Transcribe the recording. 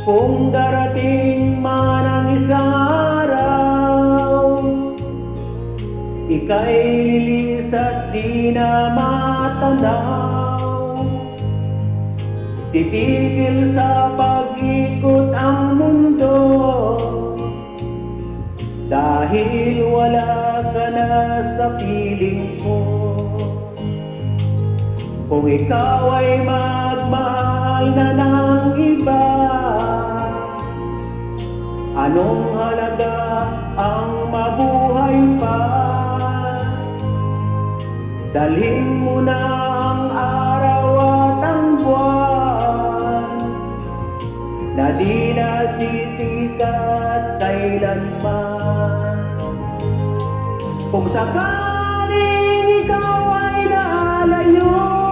Kung darating man ang isang araw, ika'y lilis at di na matanaw. Titigil sa pag-ikot ang mundo, dahil wala ka na sa piling ko. Kung ikaw ay magmahal na ng iba, anong halaga ang mabuhay pa? Dalhin mo na ang araw at ang buwan, na di nasisikat kailanman. Kung sakali